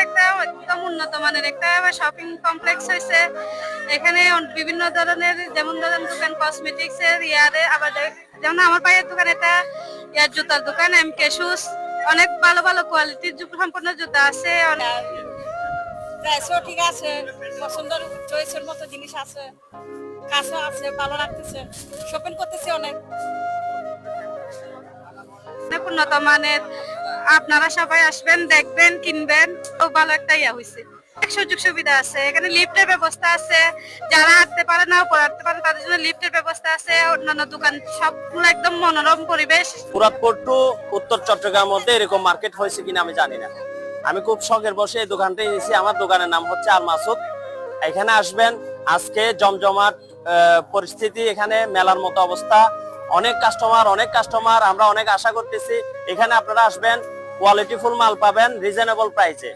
একটা একদম উন্নত মানের একটা শপিং কমপ্লেক্স হয়েছে। এখানে বিভিন্ন ধরনের যেমন ধরেন দোকান কসমেটিক্স এর আবার যেমন আমার ভাইয়ের দোকান এটা জুতার দোকান MK শুজ, অনেক ভালো ভালো কোয়ালিটির সম্পন্ন জুতা আছে। প্রাইসও ঠিক আছে, পছন্দের চয়েসের মতো জিনিস আছে, কাজও আছে, ভালো লাগতেছে, শপিং করতেছি অনেক উন্নত মানের। আপনারা সবাই আসবেন, দেখবেন, কিনবেন। খুব ভালো একটা হয়েছে। সুযোগ সুবিধা আছে, এখানে লিফটের ব্যবস্থা আছে, যারা হাঁটতে পারে না উপরে হাঁটতে পারে তাদের জন্য লিফটের ব্যবস্থা আছে। অন্যান্য দোকান সবগুলো একদম মনোরম পরিবেশ। মুরাদপুর টু উত্তর চট্টগ্রামের মধ্যে এরকম মার্কেট হয়েছে কিনা আমি জানি না। আমি খুব শখের বসে এই দোকানটা এনেছি। আমার দোকানের নাম হচ্ছে আল মাসুদ। এখানে আসবেন, আজকে জমজমাট পরিস্থিতি, এখানে মেলার মতো অবস্থা, অনেক কাস্টমার, আমরা অনেক আশা করতেছি। এখানে আপনারা আসবেন, কোয়ালিটিফুল মাল পাবেন রিজনেবল প্রাইসে।